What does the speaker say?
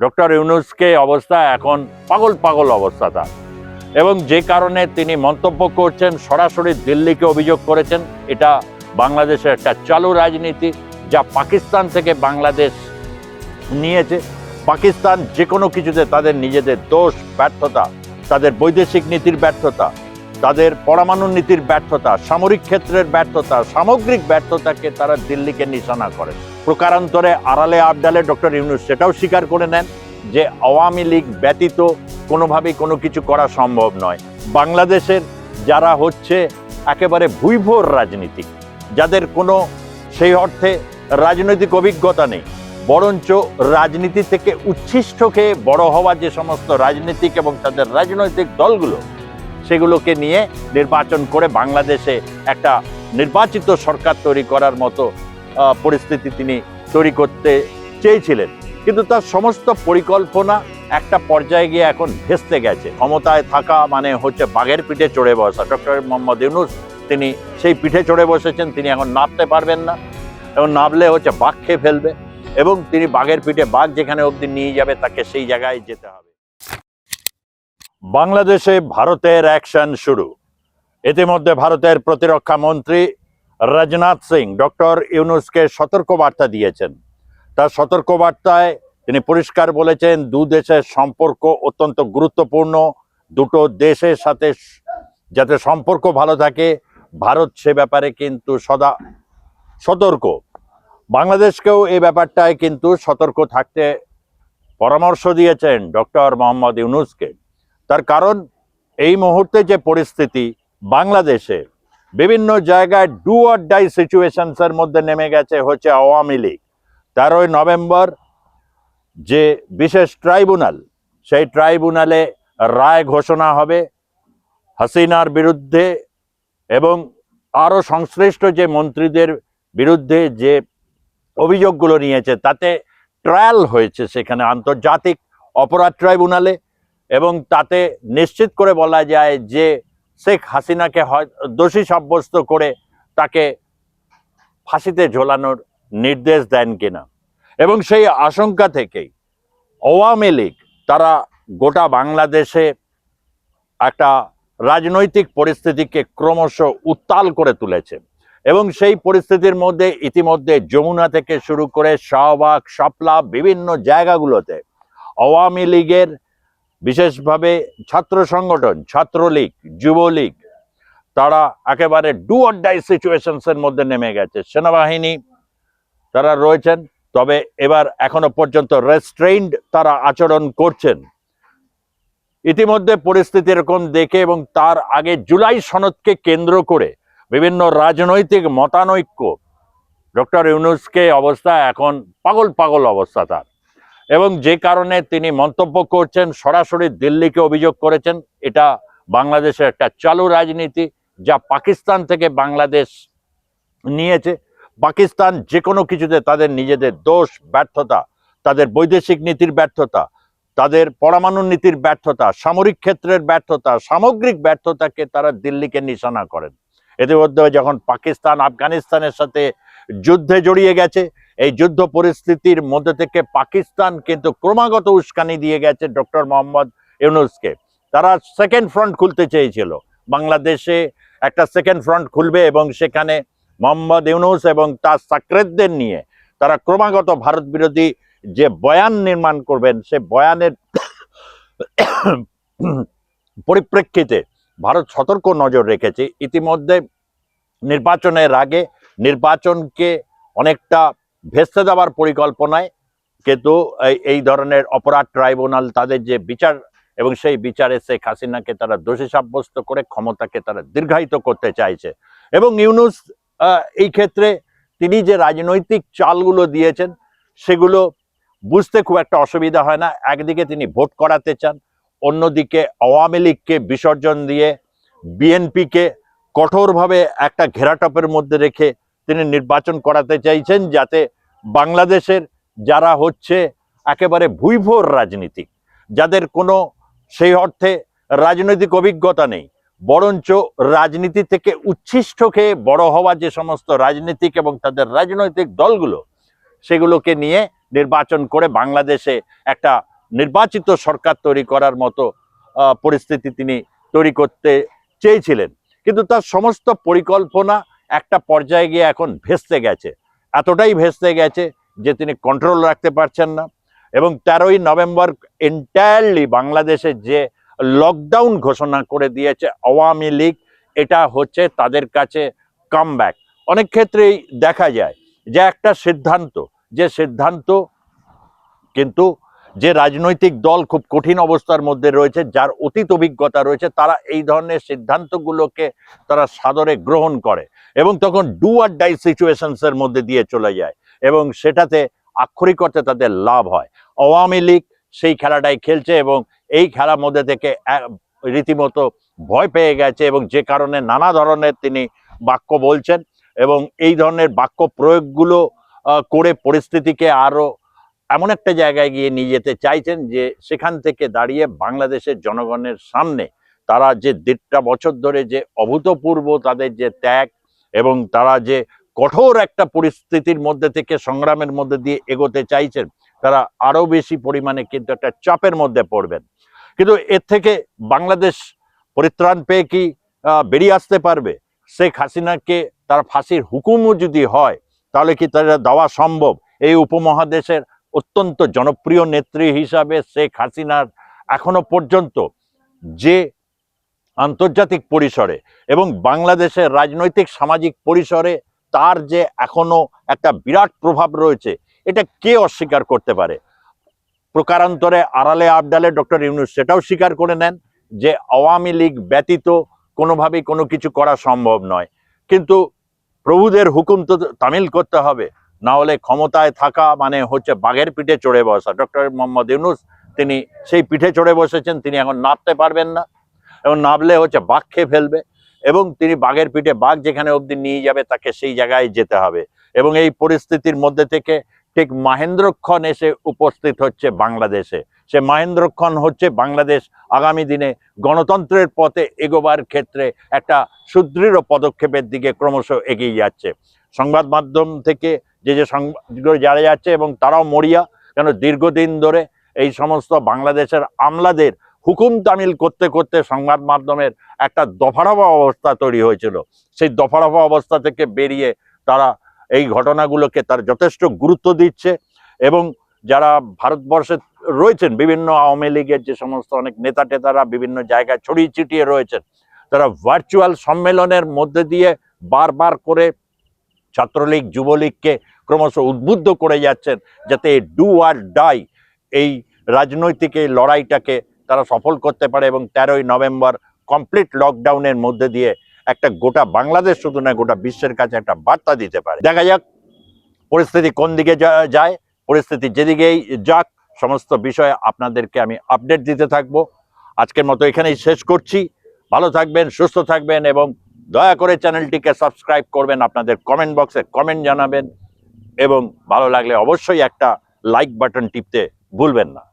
Doctor ইউনূসকে অবস্থা এখন পাগল পাগল অবস্থা তার, এবং যে কারণে তিনি মন্তব্য করছেন, সরাসরি দিল্লিকে অভিযোগ করেছেন এটা বাংলাদেশের একটা চালু রাজনীতি যা পাকিস্তান থেকে বাংলাদেশ নিয়েছে। পাকিস্তান যে কোনো কিছুতে তাদের নিজেদের দোষ, ব্যর্থতা, তাদের বৈদেশিক নীতির ব্যর্থতা, তাদের পরমাণু নীতির ব্যর্থতা, সামরিক ক্ষেত্রের ব্যর্থতা, সামগ্রিক ব্যর্থতাকে তারা দিল্লিকে নিশানা করে। প্রকারান্তরে আড়ালে আবডালে ডক্টর ইউনূস সেটাও স্বীকার করে নেন যে আওয়ামী লীগ ব্যতীত কোনোভাবেই কোনো কিছু করা সম্ভব নয়। বাংলাদেশের যারা হচ্ছে একেবারে ভুইভোর রাজনীতিক, যাদের কোনো সেই অর্থে রাজনৈতিক অভিজ্ঞতা নেই, বরঞ্চ রাজনীতি থেকে উচ্ছিষ্ট খেয়ে বড় হওয়া যে সমস্ত রাজনীতিক এবং তাদের রাজনৈতিক দলগুলো, সেগুলোকে নিয়ে নির্বাচন করে বাংলাদেশে একটা নির্বাচিত সরকার তৈরি করার মতো পরিস্থিতি তিনি তৈরি করতে চেয়েছিলেন। কিন্তু তার সমস্ত পরিকল্পনা একটা পর্যায়ে গিয়ে এখন ভেস্তে গেছে। ক্ষমতায় থাকা মানে হচ্ছে বাঘের পিঠে চড়ে বসা। ডক্টর মোহাম্মদ ইউনূস তিনি সেই পিঠে চড়ে বসেছেন, তিনি এখন নামতে পারবেন না, এবং নামলে হচ্ছে বাঘ খেয়ে ফেলবে, এবং তিনি বাঘের পিঠে বাঘ যেখানে অবধি নিয়ে যাবে তাকে সেই জায়গায় যেতে হবে। বাংলাদেশে ভারতের অ্যাকশন শুরু। ইতিমধ্যে ভারতের প্রতিরক্ষা মন্ত্রী রাজনাথ সিং ডক্টর ইউনূসকে সতর্কবার্তা দিয়েছেন। তার সতর্কবার্তায় তিনি পরিষ্কার বলেছেন, দু দেশের সম্পর্ক অত্যন্ত গুরুত্বপূর্ণ। দুটো দেশের সাথে যাতে সম্পর্ক ভালো থাকে, ভারত সে ব্যাপারে কিন্তু সদা সতর্ক। বাংলাদেশকেও এই ব্যাপারটায় কিন্তু সতর্ক থাকতে পরামর্শ দিয়েছেন ডক্টর মোহাম্মদ ইউনূসকে। তার কারণ এই মুহূর্তে যে পরিস্থিতি বাংলাদেশে বিভিন্ন জায়গায় ডু অর ডাই সিচুয়েশনসের মধ্যে নেমে গেছে হচ্ছে আওয়ামী লীগ। 13ই নভেম্বর যে বিশেষ ট্রাইব্যুনাল, সেই ট্রাইব্যুনালে রায় ঘোষণা হবে হাসিনার বিরুদ্ধে, এবং আরও সংশ্লিষ্ট যে মন্ত্রীদের বিরুদ্ধে যে অভিযোগগুলো নিয়েছে তাতে ট্রায়াল হয়েছে সেখানে আন্তর্জাতিক অপরাধ ট্রাইব্যুনালে, এবং তাতে নিশ্চিত করে বলা যায় যে শেখ হাসিনাকে দোষী সাব্যস্ত করে তাকে ফাঁসিতে ঝোলানোর নির্দেশ দেন কিনা। এবং সেই আশঙ্কা থেকেই আওয়ামী লীগ তারা গোটা বাংলাদেশে একটা রাজনৈতিক পরিস্থিতিকে ক্রমশ উত্তাল করে তুলেছে, এবং সেই পরিস্থিতির মধ্যে ইতিমধ্যে যমুনা থেকে শুরু করে শাহবাগ, শাপলা, বিভিন্ন জায়গাগুলোতে আওয়ামী লীগের, বিশেষভাবে ছাত্র সংগঠন, ছাত্রলীগ, যুবলীগ, তারা একেবারে ডু অর ডাই সিচুয়েশনসের মধ্যে নেমে গেছে। সেনাবাহিনী তারা রয়েছেন, তবে এবার এখনো পর্যন্ত রেস্ট্রেইনড তারা আচরণ করছেন। ইতিমধ্যে পরিস্থিতি এরকম দেখে এবং তার আগে জুলাই সনদকে কেন্দ্র করে বিভিন্ন রাজনৈতিক মতানৈক্য, ডক্টর ইউনূসকে অবস্থা এখন পাগল পাগল অবস্থা তার, এবং যে কারণে তিনি মন্তব্য করছেন, সরাসরি দিল্লিকে অভিযোগ করেছেন এটা বাংলাদেশের একটা চালু রাজনীতি যা পাকিস্তান থেকে বাংলাদেশ নিয়েছে। পাকিস্তান যে কোনো কিছুতে তাদের নিজেদের দোষ, ব্যর্থতা, তাদের বৈদেশিক নীতির ব্যর্থতা, তাদের পরমাণু নীতির ব্যর্থতা, সামরিক ক্ষেত্রের ব্যর্থতা, সামগ্রিক ব্যর্থতাকে তারা দিল্লিকে নিশানা করেন। ইতিমধ্যে যখন পাকিস্তান আফগানিস্তানের সাথে যুদ্ধে জড়িয়ে গেছে, এই যুদ্ধ পরিস্থিতির মধ্যে থেকে পাকিস্তান কিন্তু ক্রমাগত উস্কানি দিয়ে গেছে ডক্টর মোহাম্মদ ইউনূসকে। তারা সেকেন্ড ফ্রন্ট খুলতে চেয়েছিল, বাংলাদেশে একটা সেকেন্ড ফ্রন্ট খুলবে এবং সেখানে মোহাম্মদ ইউনূস এবং তার সাকরেতদের নিয়ে তারা ক্রমাগত ভারত বিরোধী যে বয়ান নির্মাণ করবেন, সে বয়ানের পরিপ্রেক্ষিতে ভারত সতর্ক নজর রেখেছে। ইতিমধ্যে নির্বাচনের আগে নির্বাচনকে অনেকটা ভেস্তে দেওয়ার পরিকল্পনায় কিন্তু এই ধরনের অপরাধ ট্রাইব্যুনাল তাদের যে বিচার, এবং সেই বিচারে শেখ হাসিনাকে তারা দোষী সাব্যস্ত করে ক্ষমতাকে তারা দীর্ঘায়িত করতে চাইছে। এবং ইউনূস এই ক্ষেত্রে তিনি যে রাজনৈতিক চালগুলো দিয়েছেন সেগুলো বুঝতে খুব একটা অসুবিধা হয় না। একদিকে তিনি ভোট করাতে চান, অন্যদিকে আওয়ামী লীগকে বিসর্জন দিয়ে বিএনপিকে কঠোরভাবে একটা ঘেরাটপের মধ্যে রেখে তিনি নির্বাচন করাতে চাইছেন, যাতে বাংলাদেশের যারা হচ্ছে একেবারে ভুইভোর রাজনীতিক, যাদের কোনো সেই অর্থে রাজনৈতিক অভিজ্ঞতা নেই, বরঞ্চ রাজনীতি থেকে উচ্ছিষ্ট খেয়ে বড় হওয়া যে সমস্ত রাজনীতিক এবং তাদের রাজনৈতিক দলগুলো, সেগুলোকে নিয়ে নির্বাচন করে বাংলাদেশে একটা নির্বাচিত সরকার তৈরি করার মতো পরিস্থিতি তিনি তৈরি করতে চেয়েছিলেন, কিন্তু তার সমস্ত পরিকল্পনা একটা পর্যায়ে গিয়ে এখন ভেস্তে গেছে। এতটাই ভেস্তে গেছে যে তিনি কন্ট্রোল রাখতে পারছেন না। এবং 13ই নভেম্বর এন্টায়ারলি বাংলাদেশে যে লকডাউন ঘোষণা করে দিয়েছে আওয়ামী লীগ, এটা হচ্ছে তাদের কাছে কামব্যাক। অনেক ক্ষেত্রেই দেখা যায় যে একটা সিদ্ধান্ত, যে সিদ্ধান্ত কিন্তু যে রাজনৈতিক দল খুব কঠিন অবস্থার মধ্যে রয়েছে, যার অতীত অভিজ্ঞতা রয়েছে, তারা এই ধরনের সিদ্ধান্তগুলোকে তারা সাদরে গ্রহণ করে এবং তখন ডু আর ডাই সিচুয়েশনস এর মধ্যে দিয়ে চলে যায় এবং সেটাতে আক্ষরিক অর্থে তাদের লাভ হয়। আওয়ামী লীগ সেই খেলাটাই খেলছে এবং এই খেলার মধ্যে থেকে রীতিমতো ভয় পেয়ে গেছে এবং যে কারণে নানা ধরনের তিনি বাক্য বলছেন এবং এই ধরনের বাক্য প্রয়োগগুলো করে পরিস্থিতিকে আরো এমন একটা জায়গায় গিয়ে নিয়ে যেতে চাইছেন যে সেখান থেকে দাঁড়িয়ে বাংলাদেশের জনগণের সামনে তারা যে 1.5 বছর ধরে যে অভূতপূর্ব তাদের যে ত্যাগ এবং তারা যে কঠোর একটা পরিস্থিতির মধ্যে থেকে সংগ্রামের মধ্যে দিয়ে এগোতে চাইছেন, তারা আরো বেশি পরিমাণে কিন্তু একটা চাপের মধ্যে পড়বেন। কিন্তু এর থেকে বাংলাদেশ পরিত্রাণ পেয়ে কি বেরিয়ে আসতে পারবে? শেখ হাসিনাকে তার ফাঁসির হুকুমও যদি হয় তাহলে কি তারা দেওয়া সম্ভব? এই উপমহাদেশের অত্যন্ত জনপ্রিয় নেত্রী হিসাবে শেখ হাসিনার এখনো পর্যন্ত যে আন্তর্জাতিক পরিসরে এবং বাংলাদেশের রাজনৈতিক সামাজিক পরিসরে তার যে এখনো একটা বিরাট প্রভাব রয়েছে, এটা কে অস্বীকার করতে পারে? প্রকারান্তরে আড়ালে আবডালে ডক্টর ইউনূস সেটাও স্বীকার করে নেন যে আওয়ামী লীগ ব্যতীত কোনোভাবেই কোনো কিছু করা সম্ভব নয়, কিন্তু প্রভুদের হুকুম তো তামিল করতে হবে, না হলে ক্ষমতায় থাকা মানে হচ্ছে বাঘের পিঠে চড়ে বসা। ডক্টর মোহাম্মদ ইউনূস তিনি সেই পিঠে চড়ে বসেছেন, তিনি এখন নামতে পারবেন না এবং নামলে হচ্ছে বাঘ খেয়ে ফেলবে এবং তিনি বাঘের পিঠে, বাঘ যেখানে অবধি নিয়ে যাবে তাকে সেই জায়গায় যেতে হবে। এবং এই পরিস্থিতির মধ্যে থেকে ঠিক মহেন্দ্রক্ষণ এসে উপস্থিত হচ্ছে বাংলাদেশে। সে মহেন্দ্রক্ষণ হচ্ছে বাংলাদেশ আগামী দিনে গণতন্ত্রের পথে এগোবার ক্ষেত্রে একটা সুদৃঢ় পদক্ষেপের দিকে ক্রমশ এগিয়ে যাচ্ছে। সংবাদ মাধ্যম থেকে যে সংবাদগুলো জানা যাচ্ছে এবং তারাও মরিয়া, কেন দীর্ঘদিন ধরে এই সমস্ত বাংলাদেশের আমলাদের হুকুম তামিল করতে করতে সংবাদ মাধ্যমের একটা দফারফা অবস্থা তৈরি হয়েছিল। সেই দফারফা অবস্থা থেকে বেরিয়ে তারা এই ঘটনাগুলোকে তার যথেষ্ট গুরুত্ব দিচ্ছে এবং যারা ভারতবর্ষে রয়েছেন বিভিন্ন আওয়ামী লীগের যে সমস্ত অনেক নেতা টেতারা বিভিন্ন জায়গায় ছড়িয়ে ছিটিয়ে রয়েছেন, তারা ভার্চুয়াল সম্মেলনের মধ্যে দিয়ে বারবার করে ছাত্রলীগ যুবলীগকে ক্রমশ উদ্বুদ্ধ করে যাচ্ছেন যাতে ডু আর ডাই এই রাজনৈতিক এই লড়াইটাকে তারা সফল করতে পারে এবং 13ই নভেম্বর কমপ্লিট লকডাউনের মধ্যে দিয়ে একটা গোটা বাংলাদেশ শুধু না গোটা বিশ্বের কাছে একটা বার্তা দিতে পারে। দেখা যাক পরিস্থিতি কোন দিকে যায়, পরিস্থিতি যেদিকেই যাক সমস্ত বিষয়ে আপনাদেরকে আমি আপডেট দিতে থাকবো। আজকের মতো এখানেই শেষ করছি। ভালো থাকবেন, সুস্থ থাকবেন এবং দয়া করে চ্যানেলটিকে সাবস্ক্রাইব করবেন, আপনাদের কমেন্ট বক্সে কমেন্ট জানাবেন এবং ভালো লাগলে অবশ্যই একটা লাইক বাটন টিপতে ভুলবেন না।